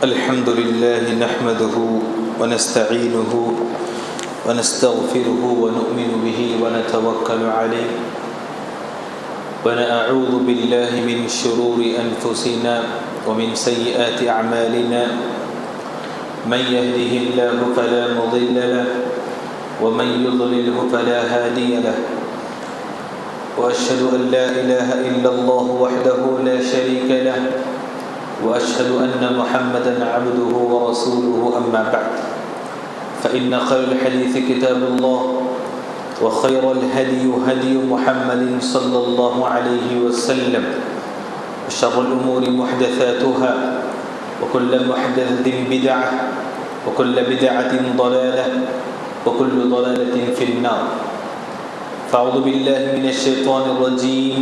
الحمد لله نحمده ونستعينه ونستغفره ونؤمن به ونتوكل عليه ونعوذ بالله من شرور أنفسنا ومن سيئات أعمالنا من يهده الله فلا مضل له ومن يضلله فلا هادي له وأشهد أن لا إله إلا الله وحده لا شريك له وأشهد أن محمدًا عبده ورسوله أما بعد فإن خير الحديث كتاب الله وخير الهدي هدي محمد صلى الله عليه وسلم وشر الأمور محدثاتها وكل محدثة بدعة وكل بدعة ضلالة وكل ضلالة في النار فأعوذ بالله من الشيطان الرجيم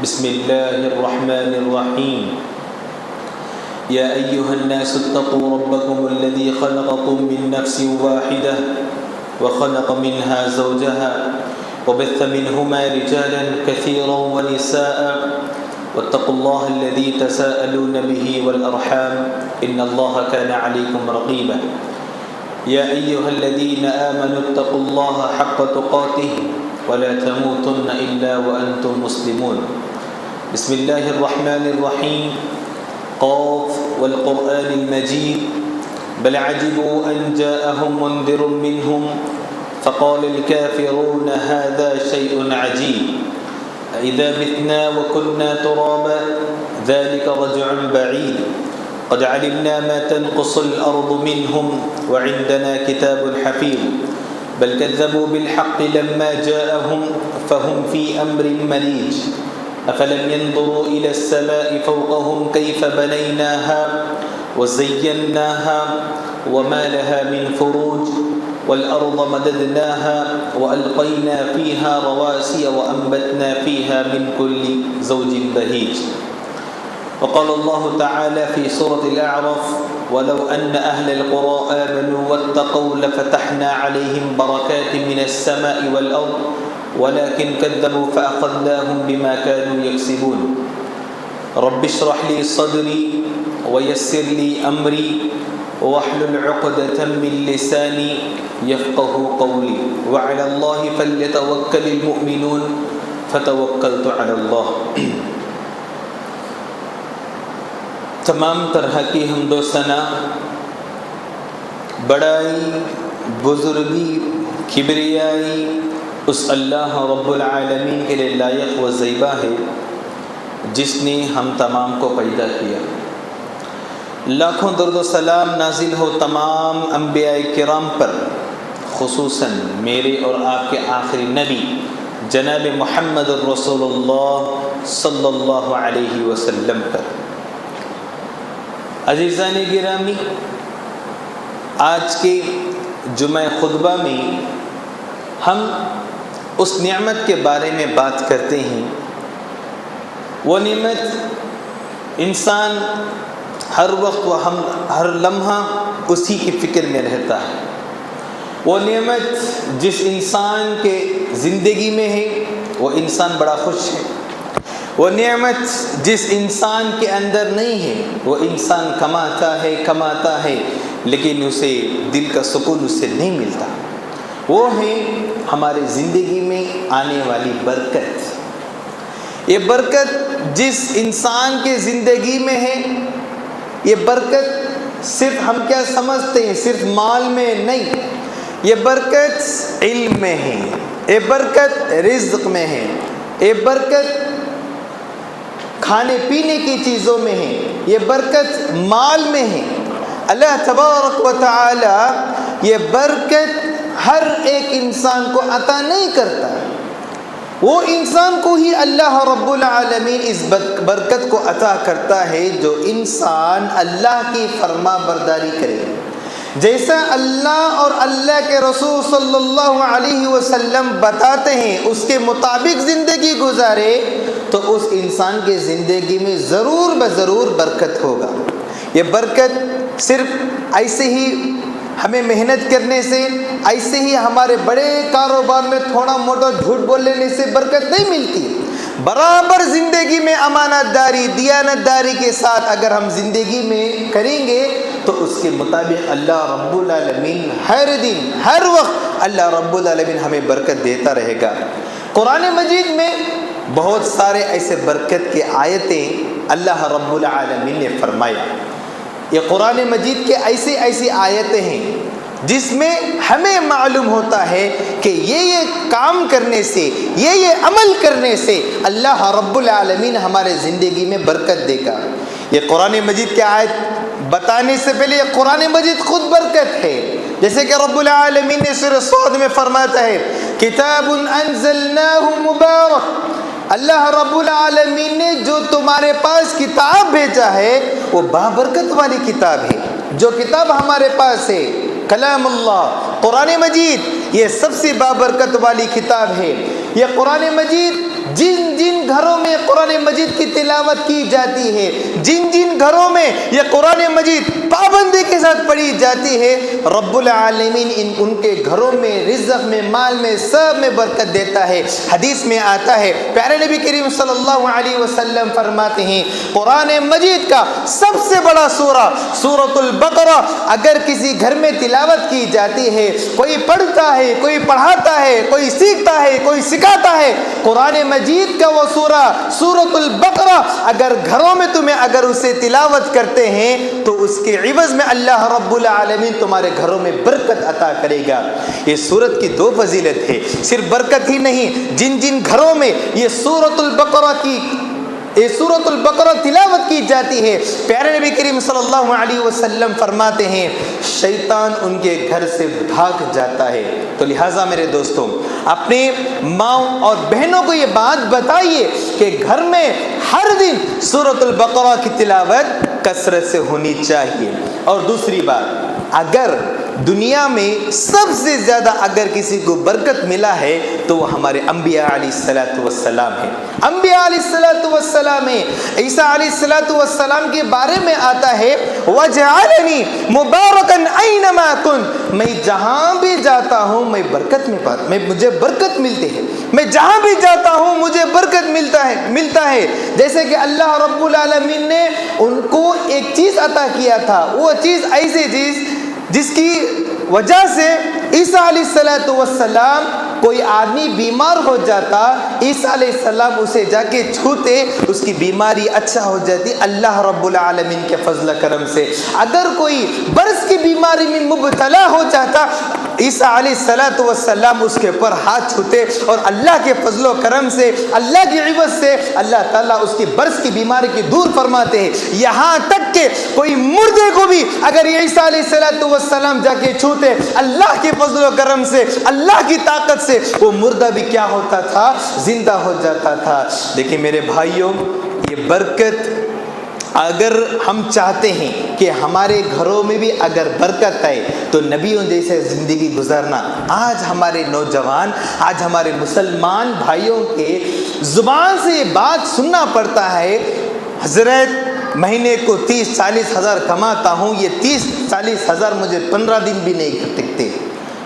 بسم الله الرحمن الرحيم يا أيها الناس اتقوا ربكم الذي خلقكم من نفس واحدة وخلق منها زوجها وبث منهما رجالا كثيرا ونساء واتقوا الله الذي تساءلون به والأرحام إن الله كان عليكم رقيبا يا أيها الذين آمنوا اتقوا الله حق تقاته ولا تموتن إلا وأنتم مسلمون بسم الله الرحمن الرحيم قاف والقرآن المجيد بل عجبوا أن جاءهم منذر منهم فقال الكافرون هذا شيء عجيب أإذا متنا وكنا ترابا ذلك رجع بعيد قد علمنا ما تنقص الأرض منهم وعندنا كتاب حفيظ بل كذبوا بالحق لما جاءهم فهم في أمر مريج أفلم ينظروا إلى السماء فوقهم كيف بنيناها وزيناها وما لها من فروج والأرض مددناها وألقينا فيها رواسي وأنبتنا فيها من كل زوج بهيج وقال الله تعالى في سورة الأعراف ولو أن أهل القرى آمنوا واتقوا لفتحنا عليهم بركات من السماء والأرض ولكن كذبوا فأخذناهم بما كانوا يكسبون رب اشرح لي صدري ويسر لي أمري واحلل عقدة من لساني يفقه قولي وعلى الله فليتوكل المؤمنون فتوكلت على الله تمام طرح کی حمد و ثنا بڑائی بزرگی کبریائی اس اللہ رب العالمین کے لیے لائق و زیبا ہے جس نے ہم تمام کو پیدا کیا. لاکھوں درود و سلام نازل ہو تمام انبیاء کرام پر، خصوصاً میرے اور آپ کے آخری نبی جناب محمد الرسول اللہ صلی اللہ علیہ وسلم پر. عزیزان گرامی، آج کے جمعہ خطبہ میں ہم اس نعمت کے بارے میں بات کرتے ہیں. وہ نعمت انسان ہر وقت و ہر لمحہ اسی کی فکر میں رہتا ہے. وہ نعمت جس انسان کے زندگی میں ہے وہ انسان بڑا خوش ہے. وہ نعمت جس انسان کے اندر نہیں ہے وہ انسان کماتا ہے لیکن اسے دل کا سکون اس سے نہیں ملتا. وہ ہے ہمارے زندگی میں آنے والی برکت. یہ برکت جس انسان کے زندگی میں ہے، یہ برکت صرف ہم کیا سمجھتے ہیں، صرف مال میں نہیں. یہ برکت علم میں ہے، یہ برکت رزق میں ہے، یہ برکت کھانے پینے کی چیزوں میں ہے، یہ برکت مال میں ہے. اللہ تبارک و تعالی یہ برکت ہر ایک انسان کو عطا نہیں کرتا. وہ انسان کو ہی اللہ رب العالمین اس برکت کو عطا کرتا ہے جو انسان اللہ کی فرما برداری کرے. جیسا اللہ اور اللہ کے رسول صلی اللہ علیہ وسلم بتاتے ہیں اس کے مطابق زندگی گزارے تو اس انسان کے زندگی میں ضرور بضرور برکت ہوگا. یہ برکت صرف ایسے ہی ہمیں محنت کرنے سے، ایسے ہی ہمارے بڑے کاروبار میں تھوڑا موٹا جھوٹ بول لینے سے برکت نہیں ملتی. برابر زندگی میں امانت داری، دیانت داری کے ساتھ اگر ہم زندگی میں کریں گے تو اس کے مطابق اللہ رب العالمین ہر دن ہر وقت اللہ رب العالمین ہمیں برکت دیتا رہے گا۔ قرآن مجید میں بہت سارے ایسے برکت کے آیتیں اللہ رب العالمین نے فرمایا۔ یہ قرآن مجید کے ایسی آیتیں ہیں جس میں ہمیں معلوم ہوتا ہے کہ یہ کام کرنے سے، یہ عمل کرنے سے اللہ رب العالمین ہمارے زندگی میں برکت دے گا۔ یہ قرآن مجید کی آیت بتانے سے پہلے یہ قرآن مجید خود برکت ہے، جیسے کہ رب العالمین نے سورہ صاد میں فرماتا ہے کتاب انزلناہ مبارک، اللہ رب العالمین نے جو تمہارے پاس کتاب بھیجا ہے وہ بابرکت والی کتاب ہے۔ جو کتاب ہمارے پاس ہے کلام اللہ قرآن مجید، یہ سب سے بابرکت والی کتاب ہے۔ یہ قرآن مجید جن جن گھروں میں قرآن مجید کی تلاوت کی جاتی ہے، جن جن گھروں میں یہ قرآن مجید پابندی کے ساتھ پڑھی جاتی ہے، رب العالمین ان کے گھروں میں، رزق میں، مال میں، سب میں برکت دیتا ہے۔ حدیث میں آتا ہے، پیارے نبی کریم صلی اللہ علیہ وسلم فرماتے ہیں قرآن مجید کا سب سے بڑا سورہ سورۃ البقرہ اگر کسی گھر میں تلاوت کی جاتی ہے، کوئی پڑھتا ہے، کوئی پڑھاتا ہے، کوئی سیکھتا ہے، کوئی سکھاتا ہے، قرآن مجید کا وہ سورہ سورۃ البقرہ اگر گھروں میں تمہیں اگر اسے تلاوت کرتے ہیں تو اس کے عوض میں اللہ رب العالمین تمہارے گھروں میں برکت عطا کرے گا۔ یہ سورت کی دو فضیلت ہے، صرف برکت ہی نہیں، جن جن گھروں میں یہ سورۃ البقرہ تلاوت کی جاتی ہے، پیارے نبی کریم صلی اللہ علیہ وسلم فرماتے ہیں شیطان ان کے گھر سے بھاگ جاتا ہے۔ تو لہٰذا میرے دوستوں، اپنے ماؤں اور بہنوں کو یہ بات بتائیے کہ گھر میں ہر دن سورۃ البقرہ کی تلاوت کثرت سے ہونی چاہیے۔ اور دوسری بات، اگر دنیا میں سب سے زیادہ اگر کسی کو برکت ملا ہے تو وہ ہمارے انبیاء علیہ الصلوۃ والسلام ہیں۔ انبیاء علیہ الصلوۃ والسلام ہیں۔ عیسیٰ علیہ الصلوۃ والسلام کے بارے میں آتا ہے وَجْعَلَنِي مُبَارَكًا أَيْنَمَا كُنْتُ، میں جہاں بھی جاتا ہوں میں برکت میں مجھے برکت ملتی ہے، میں جہاں بھی جاتا ہوں مجھے برکت ملتا ہے۔ جیسے کہ اللہ رب العالمین نے ان کو ایک چیز عطا کیا تھا، وہ چیز ایسی چیز جس کی وجہ سے عیسیٰ علیہ الصلوۃ والسلام کوئی آدمی بیمار ہو جاتا، عیسیٰ علیہ السلام اسے جا کے چھوتے، اس کی بیماری اچھا ہو جاتی اللہ رب العالمین کے فضل کرم سے۔ اگر کوئی برس کی بیماری میں مبتلا ہو جاتا، عیسیٰ علیہ الصلوۃ والسلام اس کے اوپر ہاتھ چھوتے اور اللہ کے فضل و کرم سے، اللہ کی عوض سے اللہ تعالیٰ اس کی برس کی بیماری کی دور فرماتے ہیں۔ یہاں تک کہ کوئی مردے کو بھی اگر عیسیٰ علیہ الصلوۃ والسلام جا کے چھوتے، اللہ کے فضل و کرم سے، اللہ کی طاقت سے وہ مردہ بھی کیا ہوتا تھا؟ زندہ ہو جاتا تھا۔ دیکھیں میرے بھائیوں، یہ برکت اگر ہم چاہتے ہیں کہ ہمارے گھروں میں بھی اگر برکت آئے تو نبیوں جیسے زندگی گزارنا۔ آج ہمارے نوجوان، آج ہمارے مسلمان بھائیوں کے زبان سے یہ بات سننا پڑتا ہے حضرت مہینے کو 30-40 ہزار کماتا ہوں، یہ 30-40 ہزار مجھے 15 دن بھی نہیں ٹکتے۔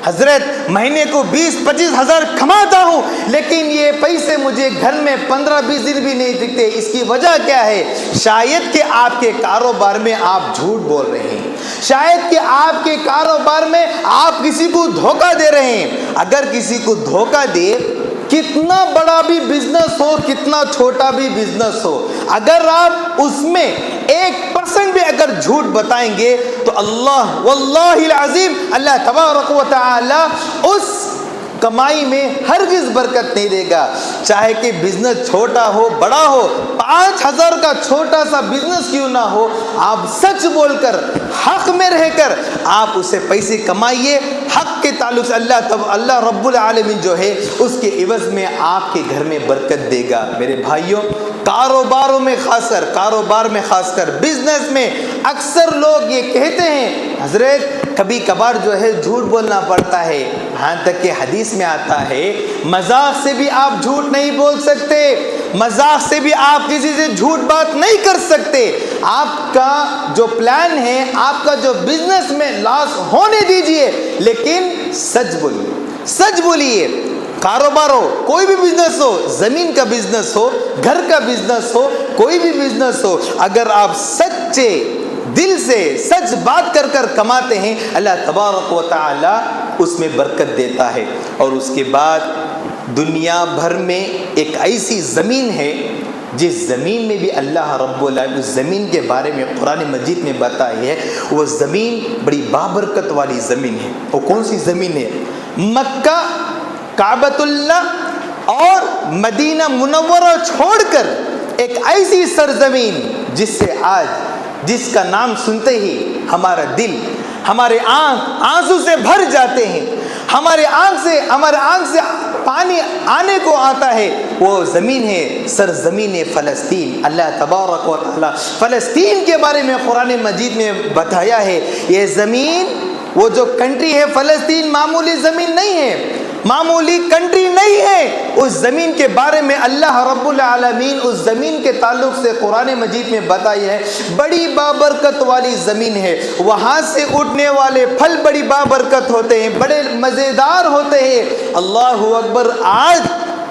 حضرت مہینے کو 20-25 ہزار کماتا ہوں لیکن یہ پیسے مجھے گھر میں 15-20 دن بھی نہیں ٹکتے۔ اس کی وجہ کیا ہے؟ شاید کہ آپ کے کاروبار میں آپ جھوٹ بول رہے ہیں، شاید کہ آپ کے کاروبار میں آپ کسی کو دھوکہ دے رہے ہیں۔ اگر کسی کو دھوکہ دے، کتنا بڑا بھی بزنس ہو، کتنا چھوٹا بھی بزنس ہو، اگر آپ اس میں 1% بھی اگر جھوٹ بتائیں گے تو اللہ واللہ العظیم اللہ تبارک و تعالی اس کمائی میں ہرگز برکت نہیں دے گا۔ چاہے کہ بزنس چھوٹا ہو بڑا ہو، 5,000 کا چھوٹا سا بزنس کیوں نہ ہو، آپ سچ بول کر حق میں رہ کر آپ اسے پیسے کمائیے۔ حق کے تعلق سے اللہ رب العالمین جو ہے اس کے عوض میں آپ کے گھر میں برکت دے گا۔ میرے بھائیوں، کاروبار میں خاص کر بزنس میں اکثر لوگ یہ کہتے ہیں حضرت کبھی کبھار جو ہے جھوٹ بولنا پڑتا ہے، ہاں تک کہ حدیث میں آتا ہے مذاق سے بھی آپ جھوٹ نہیں بول سکتے، مذاق سے بھی آپ کسی سے جھوٹ بات نہیں کر سکتے۔ آپ کا جو پلان ہے، آپ کا جو بزنس میں لاس ہونے دیجئے لیکن سچ بولیے۔ کاروبار ہو، کوئی بھی بزنس ہو، زمین کا بزنس ہو، گھر کا بزنس ہو، کوئی بھی بزنس ہو، اگر آپ سچے دل سے سچ بات کر کر کماتے ہیں، اللہ تبارک و تعالی اس میں برکت دیتا ہے۔ اور اس کے بعد دنیا بھر میں ایک ایسی زمین ہے جس زمین میں بھی اللہ رب العالمین اس زمین کے بارے میں قرآن مجید میں بتائی ہے، وہ زمین بڑی بابرکت والی زمین ہے۔ وہ کون سی زمین ہے؟ مکہ، کعبۃ اللہ اور مدینہ منورہ چھوڑ کر ایک ایسی سرزمین جس کا نام سنتے ہی ہمارا دل، ہمارے آنکھ آنسو سے بھر جاتے ہیں، ہمارے آنکھ سے پانی آنے کو آتا ہے، وہ زمین ہے سرزمین فلسطین۔ اللہ تبارک و تعالی فلسطین کے بارے میں قرآن مجید میں بتایا ہے، یہ زمین، وہ جو کنٹری ہے فلسطین، معمولی زمین نہیں ہے، معمولی کنٹری نہیں ہے۔ اس زمین کے بارے میں اللہ رب العالمین اس زمین کے تعلق سے قرآن مجید میں بتائی ہے، بڑی بابرکت والی زمین ہے، وہاں سے اٹھنے والے پھل بڑی بابرکت ہوتے ہیں، بڑے مزیدار ہوتے ہیں۔ اللہ اکبر۔ آج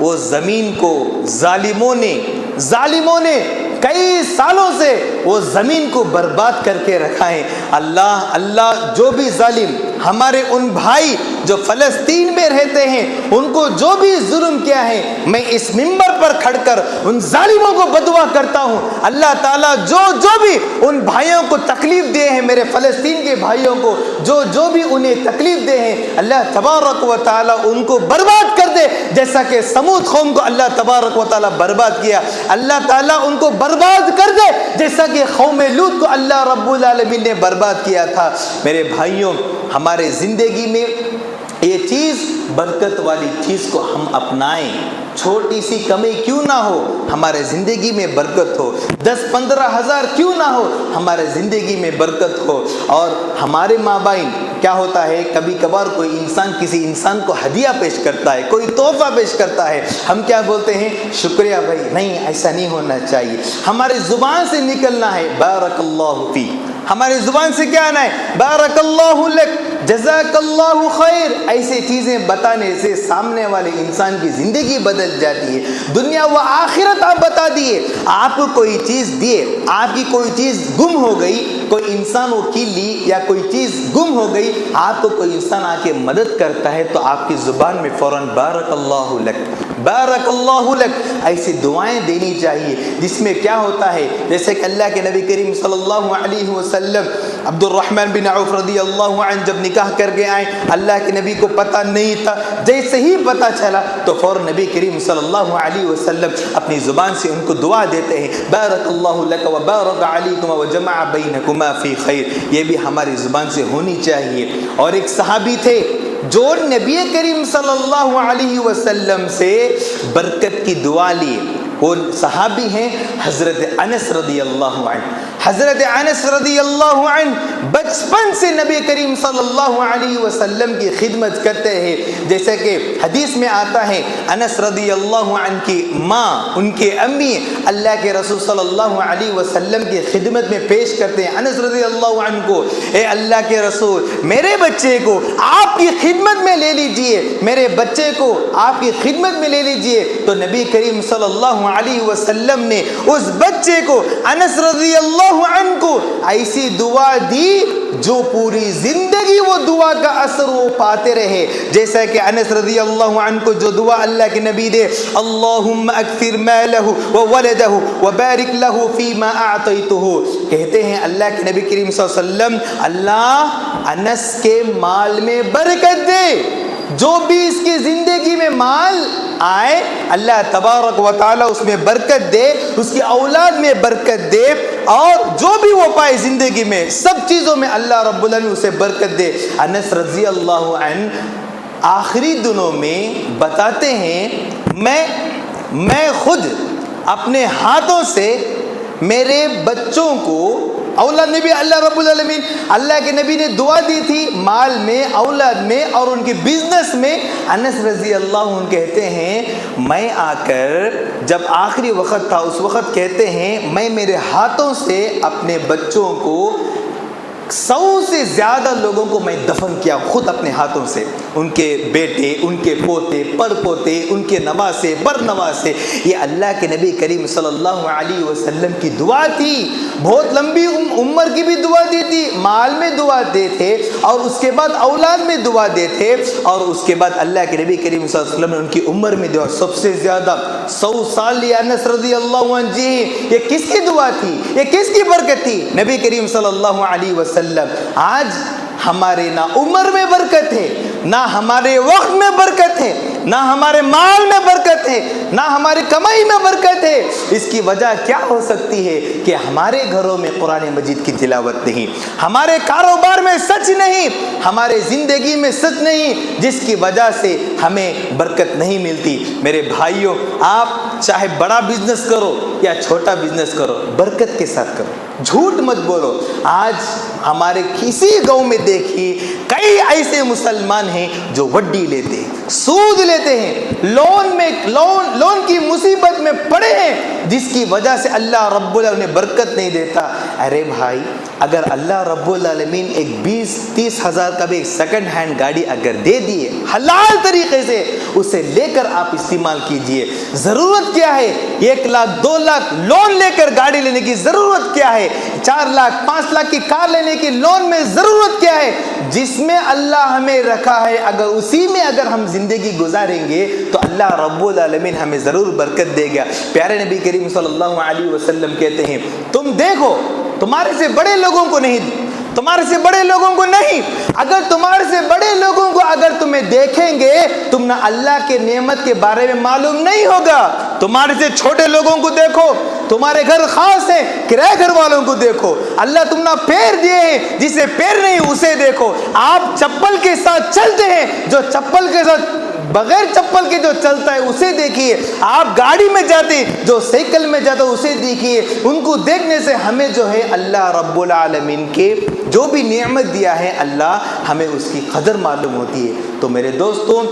وہ زمین کو ظالموں نے کئی سالوں سے وہ زمین کو برباد کر کے رکھا ہے۔ اللہ جو بھی ظالم ہمارے ان بھائی جو فلسطین میں رہتے ہیں ان کو جو بھی ظلم کیا ہے، میں اس منبر پر کھڑ کر ان ظالموں کو بددعا کرتا ہوں، اللہ تعالیٰ جو بھی ان بھائیوں کو تکلیف دے ہیں، میرے فلسطین کے بھائیوں کو جو بھی انہیں تکلیف دے ہیں، اللہ تبارک و تعالیٰ ان کو برباد کر دے، جیسا کہ سمود قوم کو اللہ تبارک و تعالیٰ برباد کیا، اللہ تعالیٰ ان کو برباد کر دے جیسا کہ قوم لوط کو اللہ رب العالمین نے برباد کیا تھا۔ میرے بھائیوں، ہمارے زندگی میں یہ چیز، برکت والی چیز کو ہم اپنائیں، چھوٹی سی کمی کیوں نہ ہو ہمارے زندگی میں برکت ہو، 10-15 ہزار کیوں نہ ہو ہمارے زندگی میں برکت ہو۔ اور ہمارے مابین کیا ہوتا ہے، کبھی کبھار کوئی انسان کسی انسان کو ہدیہ پیش کرتا ہے، کوئی تحفہ پیش کرتا ہے، ہم کیا بولتے ہیں؟ شکریہ بھائی، نہیں، ایسا نہیں ہونا چاہیے۔ ہماری زبان سے نکلنا ہے بارک اللہ فی، ہماری زبان سے کیا آنا ہے؟ بارک اللہ لک، جزاک اللہ خیر۔ ایسی چیزیں بتانے سے سامنے والے انسان کی زندگی بدل جاتی ہے، دنیا و آخرت آپ بتا دیے۔ آپ کو کوئی چیز دیے، آپ کی کوئی چیز گم ہو گئی، کوئی انسان وہ کی لی یا کوئی چیز گم ہو گئی، آپ کو کوئی انسان آ کے مدد کرتا ہے تو آپ کی زبان میں فوراً بارک اللہ لک، بارک اللہ لک، ایسی دعائیں دینی چاہیے، جس میں کیا ہوتا ہے، جیسے کہ اللہ کے نبی کریم صلی اللہ علیہ وسلم عبد الرحمن بن عوف رضی اللہ عنہ جب نکاح کر کے آئے، اللہ کے نبی کو پتہ نہیں تھا، جیسے ہی پتہ چلا تو فوراً نبی کریم صلی اللہ علیہ وسلم اپنی زبان سے ان کو دعا دیتے ہیں، بارک اللہ لک و بارک علیکم و جمع بینکما فی خیر۔ یہ بھی ہماری زبان سے ہونی چاہیے۔ اور ایک صحابی تھے جو نبی کریم صلی اللہ علیہ وسلم سے برکت کی دعا لی، وہ صحابی ہیں حضرت انس رضی اللہ عنہ۔ حضرت انس رضی اللہ عنہ بچپن سے نبی کریم صلی اللہ علیہ وسلم کی خدمت کرتے ہیں، جیسے کہ حدیث میں آتا ہے انس رضی اللہ عنہ کی ماں، ان کے امی اللہ کے رسول صلی اللہ علیہ وسلم کی خدمت میں پیش کرتے ہیں انس رضی اللہ عنہ کو، اے اللہ کے رسول، میرے بچے کو آپ کی خدمت میں لے لیجئے، میرے بچے کو آپ کی خدمت میں لے لیجئے۔ تو نبی کریم صلی اللہ علیہ وسلم نے اس بچے کو انس رضی اللہ عنہ کو ایسی دعا دی جو پوری زندگی وہ دعا کا اثر وہ پاتے رہے، جیسا کہ انس رضی اللہ عنہ کو جو دعا اللہ کے نبی دے، اللہم اکثر مالہ وولدہ وبارک لہ فیما اعطیتہ، کہتے ہیں اللہ کے نبی کریم صلی اللہ علیہ وسلم، اللہ انس کے مال میں برکت دے، جو بھی اس کی زندگی میں مال آئے اللہ تبارک و تعالی اس میں برکت دے، اس کی اولاد میں برکت دے، اور جو بھی وہ پائے زندگی میں سب چیزوں میں اللہ رب العالمین اسے برکت دے۔ انس رضی اللہ عنہ آخری دنوں میں بتاتے ہیں، میں خود اپنے ہاتھوں سے میرے بچوں کو اولاد میں بھی اللہ رب العالمین، اللہ کے نبی نے دعا دی تھی مال میں، اولاد میں اور ان کے بزنس میں۔ انس رضی اللہ عنہ کہتے ہیں میں آ کر جب آخری وقت تھا اس وقت کہتے ہیں میں میرے ہاتھوں سے اپنے بچوں کو 100 سے زیادہ لوگوں کو میں دفن کیا خود اپنے ہاتھوں سے، ان کے بیٹے، ان کے پوتے، پر پوتے، ان کے نواسے، بر نواسے۔ یہ اللہ کے نبی کریم صلی اللہ علیہ وسلم کی دعا تھی، بہت لمبی عمر کی بھی دعا دی تھی، مال میں دعا دے تھے، اور اس کے بعد اولاد میں دعا دے تھے، اور اس کے بعد اللہ کے نبی کریم صلی اللہ علیہ وسلم نے ان کی عمر میں دعا سب سے زیادہ 100 سال لیا انس رضی اللہ عنہ جی۔ یہ کس کی دعا تھی؟ یہ کس کی برکت تھی؟ نبی کریم صلی اللہ علیہ وسلم۔ آج ہمارے نہ عمر میں برکت ہے، نہ ہمارے وقت میں برکت ہے، نہ ہمارے مال میں برکت ہے، نہ ہماری کمائی میں برکت ہے۔ اس کی وجہ کیا ہو سکتی ہے کہ ہمارے گھروں میں قرآن مجید کی تلاوت نہیں، ہمارے کاروبار میں سچ نہیں، ہمارے زندگی میں سچ نہیں، جس کی وجہ سے ہمیں برکت نہیں ملتی۔ میرے بھائیوں، آپ چاہے بڑا بزنس کرو یا چھوٹا بزنس کرو، برکت کے ساتھ کرو، جھوٹ مت بولو۔ آج ہمارے کسی گاؤں میں دیکھیے کئی ایسے مسلمان ہیں جو وڈی لیتے ہیں، سود لیتے ہیں، لون کی مصیبت میں پڑے ہیں، جس کی وجہ سے اللہ رب العالمین انہیں برکت نہیں دیتا۔ ارے بھائی، اگر اللہ رب العالمین ایک 20-30 ہزار کا بھی ایک سیکنڈ ہینڈ گاڑی اگر دے دیے حلال طریقے سے، اسے لے کر آپ استعمال کیجئے۔ ضرورت کیا ہے 1 لاکھ 2 لاکھ لون لے کر گاڑی لینے کی؟ ضرورت کیا ہے 4 لاکھ 5 لاکھ کی کار لینے کی؟ لون میں ضرورت کیا ہے؟ جس میں اللہ ہمیں رکھا ہے، اگر اسی میں اگر ہم زندگی گزاریں گے تو اللہ رب العالمین ہمیں ضرور برکت دے گا۔ پیارے نبی کریم صلی اللہ علیہ وسلم کہتے ہیں، تم دیکھو تمہارے سے بڑے لوگوں کو نہیں، تمہارے سے بڑے لوگوں کو نہیں، اگر تمہارے سے بڑے لوگوں کو اگر تمہیں دیکھیں گے تم نہ اللہ کے نعمت کے بارے میں معلوم نہیں ہوگا۔ تمہارے سے چھوٹے لوگوں کو دیکھو، تمہارے گھر خاص ہے، کرایہ گھر والوں کو دیکھو۔ اللہ تم نہ پیر دیے ہیں، جسے پیر نہیں اسے دیکھو۔ آپ چپل کے ساتھ چلتے ہیں، جو چپل کے ساتھ بغیر چپل کے جو چلتا ہے اسے دیکھیے۔ آپ گاڑی میں جاتے، جو سائیکل میں جاتا ہے اسے دیکھیے۔ ان کو دیکھنے سے ہمیں جو ہے اللہ رب العالمین کے جو بھی نعمت دیا ہے اللہ ہمیں اس کی قدر معلوم ہوتی ہے۔ تو میرے دوستوں،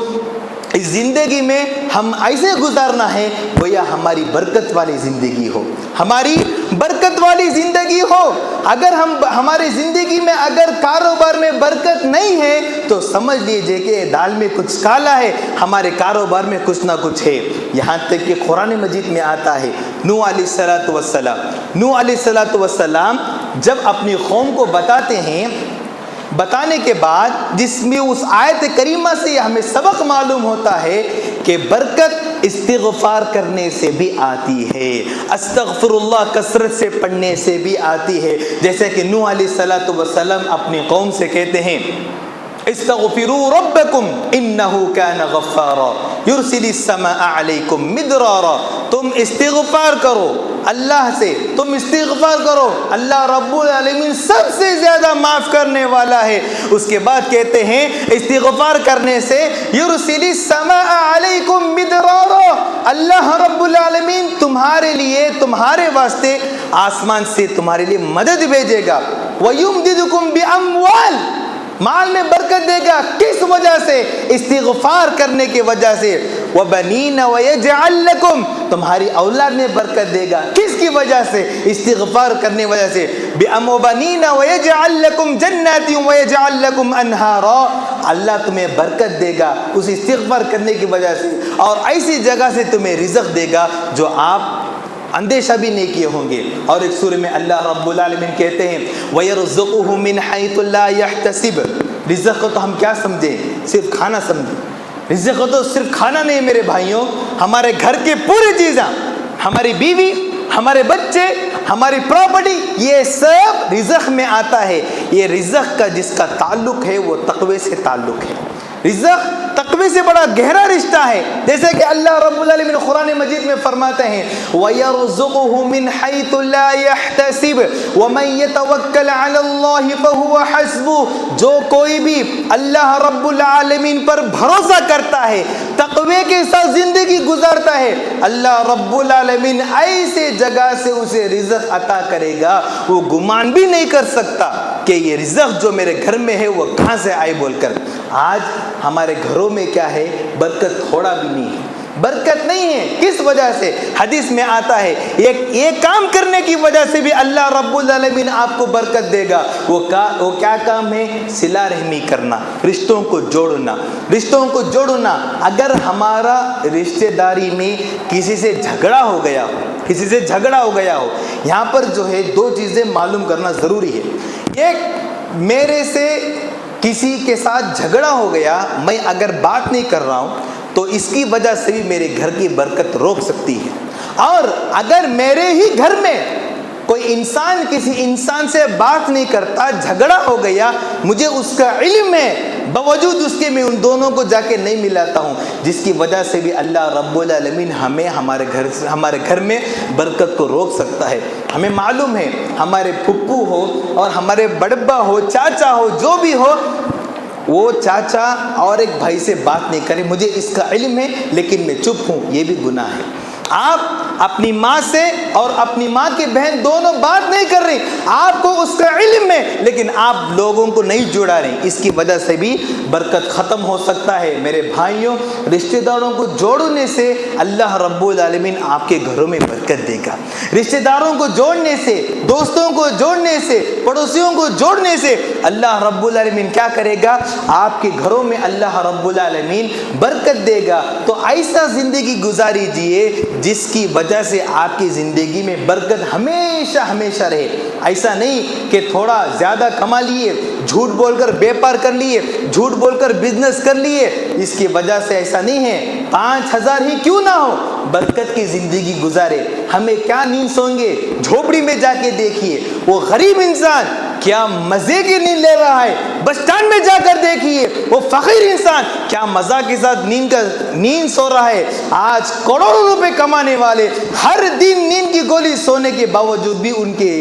اس زندگی میں ہم ایسے گزارنا ہے گویا ہماری برکت والی زندگی ہو، ہماری برکت والی زندگی ہو۔ اگر ہماری زندگی میں اگر کاروبار میں برکت نہیں ہے تو سمجھ لیجئے کہ دال میں کچھ کالا ہے، ہمارے کاروبار میں کچھ نہ کچھ ہے۔ یہاں تک کہ قرآن مجید میں آتا ہے، نوح علیہ السلام جب اپنی قوم کو بتاتے ہیں، بتانے کے بعد جس میں اس آیت کریمہ سے ہمیں سبق معلوم ہوتا ہے کہ برکت استغفار کرنے سے بھی آتی ہے، استغفر اللہ کثرت سے پڑھنے سے بھی آتی ہے۔ جیسے کہ نوح علیہ السلام اپنی قوم سے کہتے ہیں، استغفروا ربکم انہ کان غفارا یرسل السماء علیکم مدرارا۔ تم استغفار کرو اللہ سے، تم استغفار کرو، اللہ رب العالمین سب سے زیادہ معاف کرنے والا ہے۔ اس کے بعد کہتے ہیں استغفار کرنے سے یرسل السماء علیکم مدرارا، اللہ رب العالمین تمہارے لیے، تمہارے واسطے آسمان سے تمہارے لیے مدد بھیجے گا۔ وَيُمْدِدُكُمْ بِأَمْوَالٍ، مال میں برکت دے گا۔ کس وجہ سے؟ استغفار کرنے کی وجہ سے۔ وَبَنِينَ وَيَجْعَلْ لَكُمْ، تمہاری اولاد میں برکت دے گا۔ کس کی وجہ سے؟ استغفار کرنے وجہ سے۔ وَبَنِينَ وَيَجْعَلْ لَكُمْ جَنَّاتٍ وَيَجْعَلْ لَكُمْ أَنْهَارًا، اللہ تمہیں برکت دے گا اس استغفار کرنے کی وجہ سے، اور ایسی جگہ سے تمہیں رزق دے گا جو آپ اندیشہ بھی نہیں کیے ہوں گے۔ اور ایک سورہ میں اللہ رب العالمین کہتے ہیں وَيَرْزُقُهُ مِنْ حَيْثُ لَا يَحْتَسِبُ، رزق کو تو ہم کیا سمجھیں؟ صرف کھانا سمجھیں۔ رزق کو تو صرف کھانا نہیں میرے بھائیوں، ہمارے گھر کے پوری چیزیں، ہماری بیوی، ہمارے بچے، ہماری پراپرٹی، یہ سب رزق میں آتا ہے۔ یہ رزق کا جس کا تعلق ہے وہ تقوی سے تعلق ہے۔ رزق تقوی سے بڑا گہرا رشتہ ہے۔ جیسے کہ اللہ رب العالمین قرآن مجید میں فرماتے ہیں وَيَرْزُقُهُ مِنْ حَيْثُ لَا يَحْتَسِبُ وَمَنْ يَتَوَكَّلْ عَلَى اللَّهِ فَهُوَ حَسْبُهُ، جو کوئی بھی اللہ رب العالمین پر بھروسہ کرتا ہے، تقوی کے ساتھ زندگی گزارتا ہے، اللہ رب العالمین ایسے جگہ سے اسے رزق عطا کرے گا وہ گمان بھی نہیں کر سکتا کہ یہ رزق جو میرے گھر میں ہے وہ کہاں سے آئے بول کر۔ آج ہمارے گھروں میں کیا ہے؟ برکت تھوڑا بھی نہیں ہے۔ برکت نہیں ہے۔ کس وجہ سے؟ حدیث میں آتا ہے ایک کام کرنے کی وجہ سے بھی اللہ رب العالمین آپ کو برکت دے گا۔ وہ کیا کام ہے؟ صلہ رحمی کرنا، رشتوں کو جوڑنا، رشتوں کو جوڑنا۔ اگر ہمارا رشتہ داری میں کسی سے جھگڑا ہو گیا ہو، کسی سے جھگڑا ہو گیا ہو، یہاں پر جو ہے دو چیزیں معلوم کرنا ضروری ہے۔ ایک، میرے سے کسی کے ساتھ جھگڑا ہو گیا، میں اگر بات نہیں کر رہا ہوں تو اس کی وجہ سے بھی میرے گھر کی برکت روک سکتی ہے۔ اور اگر میرے ہی گھر میں کوئی انسان کسی انسان سے بات نہیں کرتا، جھگڑا ہو گیا، مجھے اس کا علم ہے، باوجود اس کے میں ان دونوں کو جا کے نہیں ملاتا ہوں، جس کی وجہ سے بھی اللہ رب العالمین ہمیں ہمارے گھر میں برکت کو روک سکتا ہے۔ ہمیں معلوم ہے ہمارے پھپھو ہو اور ہمارے بڑبا ہو، چاچا ہو، جو بھی ہو، وہ چاچا اور ایک بھائی سے بات نہیں کرے، مجھے اس کا علم ہے لیکن میں چپ ہوں، یہ بھی گناہ ہے۔ آپ اپنی ماں سے اور اپنی ماں کی بہن دونوں بات نہیں کر رہی، آپ کو اس کا علم ہے لیکن آپ لوگوں کو نہیں جوڑا رہے، اس کی وجہ سے بھی برکت ختم ہو سکتا ہے۔ میرے بھائیوں، رشتہ داروں کو جوڑنے سے اللہ رب العالمین آپ کے گھروں میں برکت دے گا۔ رشتہ داروں کو جوڑنے سے، دوستوں کو جوڑنے سے، پڑوسیوں کو جوڑنے سے اللہ رب العالمین کیا کرے گا؟ آپ کے گھروں میں اللہ رب العالمین برکت دے گا۔ تو ایسا زندگی گزاریجیے جس کی وجہ سے آپ کی زندگی میں برکت ہمیشہ ہمیشہ رہے۔ ایسا نہیں کہ تھوڑا زیادہ کما لیے، جھوٹ بول کر بیپار کر لیے، جھوٹ بول کر بزنس کر لیے، اس کی وجہ سے ایسا نہیں ہے۔ 5,000 ہی کیوں نہ ہو، برکت کی زندگی گزارے۔ ہمیں کیا نیند سوئیں گے؟ جھوپڑی میں جا کے دیکھیے، وہ غریب انسان کیا مزے کی نیند لے رہا ہے، بس اسٹینڈ میں جا کر دیکھیے وہ فقیر انسان کیا مزہ کے ساتھ نیند سو رہا ہے۔ آج کروڑوں روپے کمانے والے ہر دن نیند کی گولی سونے کے باوجود بھی ان کے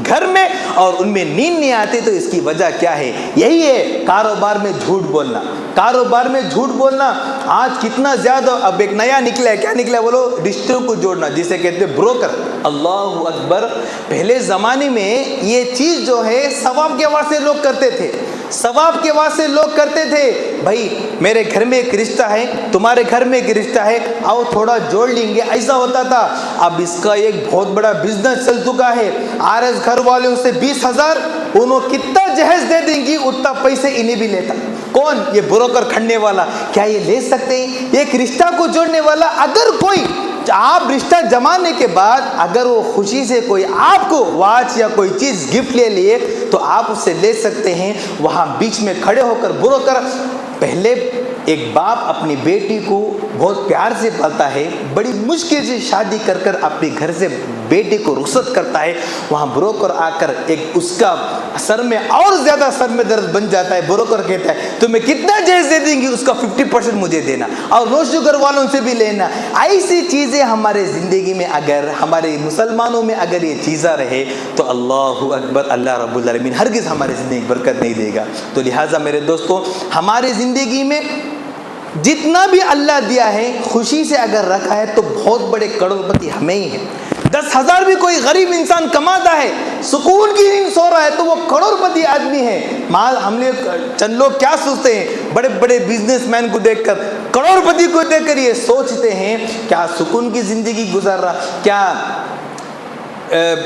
گھر میں اور ان میں نیند نہیں آتی، تو اس کی وجہ کیا ہے؟ یہی ہے کاروبار میں جھوٹ بولنا۔ کاروبار میں جھوٹ بولنا آج کتنا زیادہ، اب ایک نیا نکلا ہے، کیا نکلا ہے بولو؟ رشتوں کو جوڑنا، جسے کہتے ہیں بروکر۔ اللہ اکبر! پہلے زمانے میں یہ چیز جو ہے ثواب کے واسطے لوگ کرتے تھے، ثواب کے واسطے لوگ کرتے تھے۔ بھائی میرے گھر میں ایک رشتہ ہے، تمہارے گھر میں ایک رشتہ ہے، آؤ تھوڑا جوڑ لیں گے، ایسا ہوتا تھا۔ اب اس کا ایک بہت بڑا بزنس چل چکا ہے۔ آرز گھر والوں سے 20,000 انہوں کتنا جہیز دے دیں گی، اتنا پیسے انہیں بھی لیتا۔ کون؟ یہ بروکر کھڑنے والا۔ کیا یہ لے سکتے ہیں؟ ایک رشتہ کو جوڑنے والا، اگر کوئی آپ رشتہ جمانے کے بعد اگر وہ خوشی سے کوئی آپ کو واچ یا کوئی چیز گفٹ لے لیے تو آپ اسے لے سکتے ہیں۔ وہاں بیچ میں کھڑے ہو کر بروکر، پہلے ایک باپ اپنی بیٹی کو بہت پیار سے پالتا ہے، بڑی مشکل سے شادی کر کر اپنے گھر سے بیٹی کو رخصت کرتا ہے، وہاں بروکر آ کر ایک اس کا سر میں اور زیادہ سر میں درد بن جاتا ہے۔ بروکر کہتا ہے تمہیں کتنا جہیز دے دیں گی، اس کا 50% مجھے دینا اور نوش گھر والوں سے بھی لینا۔ ایسی چیزیں ہمارے زندگی میں، اگر ہمارے مسلمانوں میں اگر یہ چیزیں رہے تو اللہ اکبر، اللہ رب العالمین ہرگز ہمارے زندگی میں برکت نہیں دے گا۔ تو لہٰذا میرے دوستوں، ہمارے زندگی میں جتنا بھی اللہ دیا ہے خوشی سے اگر رکھا ہے تو بہت بڑے کروڑپتی ہمیں ہی ہیں۔ 10,000 بھی کوئی غریب انسان کماتا ہے، سکون کی نیند سو رہا ہے تو وہ کروڑپتی آدمی ہے۔ ہم نے چند لوگ کیا سوچتے ہیں، بڑے بڑے بزنس مین کو دیکھ کر، کروڑپتی کو دیکھ کر یہ سوچتے ہیں کیا سکون کی زندگی گزار رہا، کیا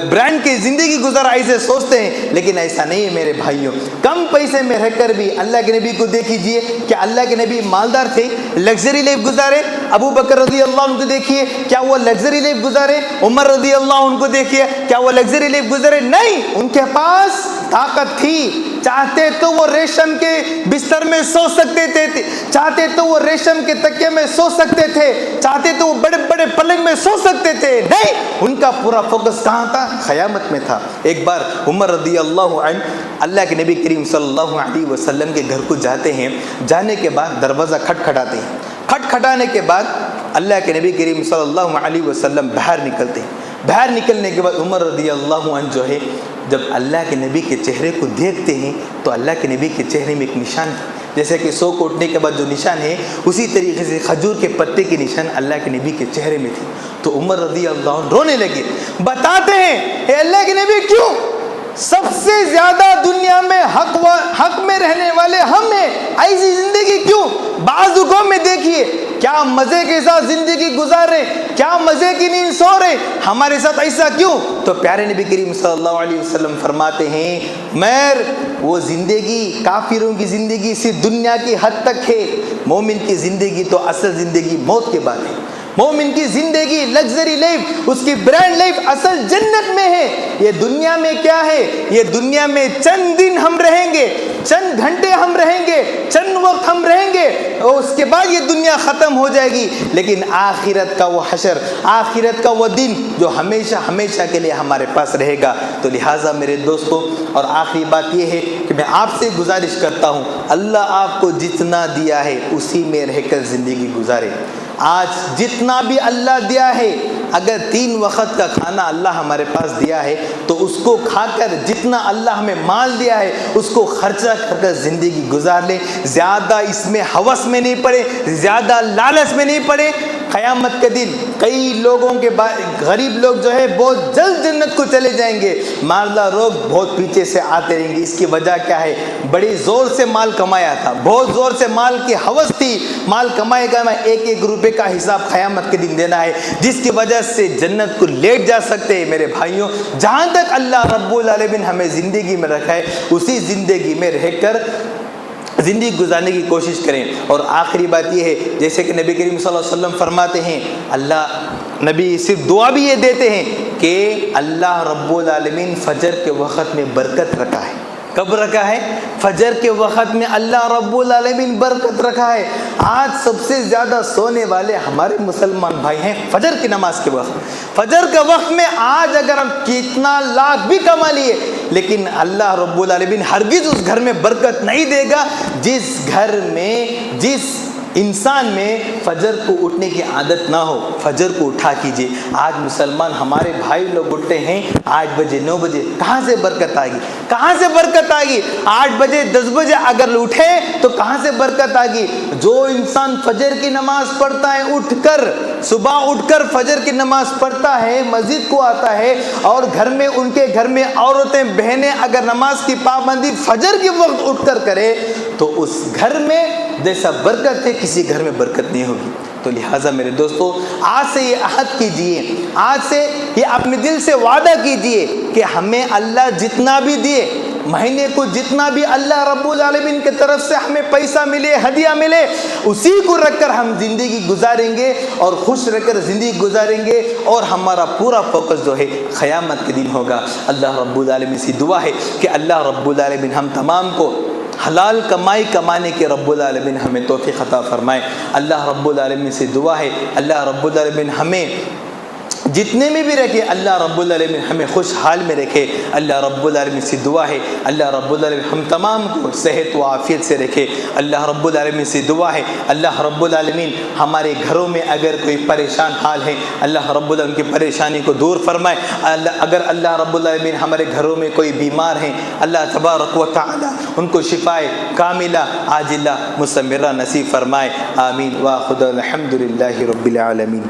برانڈ کی زندگی گزارا، ایسے سوچتے ہیں، لیکن ایسا نہیں ہے میرے بھائیوں۔ کم پیسے میں رہ کر بھی اللہ کے نبی کو دیکھیے کہ اللہ کے نبی مالدار تھے، لگژری لائف گزارے۔ ابو بکر رضی اللہ عنہ کو دیکھیے، کیا وہ لگژری لائف گزارے؟ عمر رضی اللہ عنہ کو دیکھیے، کیا وہ لگژری لائف گزارے؟ نہیں، ان کے پاس طاقت تھی، چاہتے تو وہ ریشم کے بستر میں سو سکتے تھے، چاہتے تو وہ ریشم کے تکیے میں سو سکتے تھے، چاہتے تو وہ بڑے بڑے پلنگ میں سو سکتے تھے۔ نہیں، ان کا پورا فوکس کہاں تھا؟ قیامت میں تھا۔ ایک بار عمر رضی اللہ عنہ اللہ کے نبی کریم صلی اللہ علیہ وسلم کے گھر کو جاتے ہیں، جانے کے بعد دروازہ کھٹکھٹاتے ہیں، کھٹکھٹانے کے بعد اللہ کے نبی کریم صلی اللہ علیہ وسلم باہر نکلتے ہیں۔ باہر نکلنے کے بعد عمر رضی اللہ عنہ جو ہے جب اللہ کے نبی کے چہرے کو دیکھتے ہیں تو اللہ کے نبی کے چہرے میں ایک نشان، جیسے کہ سو کو اٹھنے کے بعد جو نشان ہے اسی طریقے سے کھجور کے پتے کی نشان اللہ کے نبی کے چہرے میں تھی۔ تو عمر رضی اللہ عنہ رونے لگے، بتاتے ہیں اے اللہ کے نبی کیوں؟ سب سے زیادہ دنیا میں حق میں رہنے والے ہم ہیں، ایسی زندگی کیوں؟ بعض قوم میں دیکھیے کیا کیا مزے کے ساتھ زندگی گزار رہے, کیا مزے کی نیند سو رہے, ہمارے ساتھ ایسا کیوں؟ تو پیارے نبی کریم صلی اللہ علیہ وسلم فرماتے ہیں میر وہ زندگی کافروں کی زندگی صرف دنیا کی حد تک ہے, مومن کی زندگی تو اصل زندگی موت کے بعد ہے. مومن کی زندگی لگژری لائف, اس کی برانڈ لائف اصل جنت میں ہے. یہ دنیا میں کیا ہے؟ یہ دنیا میں چند دن ہم رہیں گے, چند گھنٹے ہم رہیں گے, چند وقت ہم رہیں گے, اور اس کے بعد یہ دنیا ختم ہو جائے گی. لیکن آخرت کا وہ حشر, آخرت کا وہ دن جو ہمیشہ ہمیشہ کے لیے ہمارے پاس رہے گا. تو لہٰذا میرے دوستوں, اور آخری بات یہ ہے کہ میں آپ سے گزارش کرتا ہوں, اللہ آپ کو جتنا دیا ہے اسی میں رہ کر زندگی گزارے. آج جتنا بھی اللہ دیا ہے, اگر 3 وقت کا کھانا اللہ ہمارے پاس دیا ہے تو اس کو کھا کر, جتنا اللہ ہمیں مال دیا ہے اس کو خرچہ کر کر زندگی گزار لیں. زیادہ اس میں ہوس میں نہیں پڑے, زیادہ لالچ میں نہیں پڑے. قیامت کے دن کئی لوگوں کے غریب لوگ جو ہے بہت جلد جنت کو چلے جائیں گے, مالدار لوگ بہت پیچھے سے آتے رہیں گے. اس کی وجہ کیا ہے؟ بڑی زور سے مال کمایا تھا, بہت زور سے مال کی ہوس تھی, مال کمائے گا, میں 1-1 روپے کا حساب قیامت کے دن دینا ہے, جس کی وجہ سے جنت کو لیٹ جا سکتے ہیں. میرے بھائیوں, جہاں تک اللہ رب العالمین ہمیں زندگی میں رکھا ہے اسی زندگی میں رہ کر زندگی گزارنے کی کوشش کریں. اور آخری بات یہ ہے, جیسے کہ نبی کریم صلی اللہ علیہ وسلم فرماتے ہیں, اللہ نبی صرف دعا بھی یہ دیتے ہیں کہ اللہ رب العالمین فجر کے وقت میں برکت رکھا ہے. کب رکھا ہے؟ فجر کے وقت میں اللہ رب العالمین برکت رکھا ہے. آج سب سے زیادہ سونے والے ہمارے مسلمان بھائی ہیں فجر کی نماز کے وقت. فجر کے وقت میں آج اگر ہم کتنا لاکھ بھی کما لیے, لیکن اللہ رب العالمین ہرگز اس گھر میں برکت نہیں دے گا جس گھر میں, جس انسان میں فجر کو اٹھنے کی عادت نہ ہو. فجر کو اٹھا کیجئے. آج مسلمان ہمارے بھائی لوگ اٹھتے ہیں 8 بجے 9 بجے, کہاں سے برکت آئے گی؟ کہاں سے برکت آئے گی؟ 8 بجے 10 بجے اگر اٹھے تو کہاں سے برکت آئے گی؟ جو انسان فجر کی نماز پڑھتا ہے, اٹھ کر صبح اٹھ کر فجر کی نماز پڑھتا ہے, مسجد کو آتا ہے, اور گھر میں ان کے گھر میں عورتیں بہنیں اگر نماز کی پابندی فجر کے وقت اٹھ کر کرے تو اس گھر میں جیسا برکت ہے کسی گھر میں برکت نہیں ہوگی. تو لہٰذا میرے دوستو, آج سے یہ عہد کیجئے, آج سے یہ اپنے دل سے وعدہ کیجئے کہ ہمیں اللہ جتنا بھی دیے, مہینے کو جتنا بھی اللہ رب العالمین کی طرف سے ہمیں پیسہ ملے, ہدیہ ملے, اسی کو رکھ کر ہم زندگی گزاریں گے اور خوش رہ کر زندگی گزاریں گے, اور ہمارا پورا فوکس جو ہے قیامت کے دن ہوگا. اللہ رب العالمین سے دعا ہے کہ اللہ رب العالمین ہم تمام کو حلال کمائی کمانے کے رب العالمین ہمیں توفیق عطا فرمائے. اللہ رب العالمین سے دعا ہے اللہ رب العالمین ہمیں جتنے میں بھی رکھے, اللہ رب العالمین ہمیں خوشحال میں رکھے. اللہ رب العالمین سے دعا ہے اللہ رب العالمین ہم تمام کو صحت و عافیت سے رکھے. اللہ رب العالمین سے دعا ہے اللہ رب العالمین ہمارے گھروں میں اگر کوئی پریشان حال ہے, اللہ رب العالمین کی پریشانی کو دور فرمائے. اگر اللہ رب العالمین ہمارے گھروں میں کوئی بیمار ہیں, اللہ تبارک و تعالی ان کو شفائے کاملہ عاجلہ مستمرہ نصیب فرمائے. آمین. وآخر الحمد للہ رب العالمین.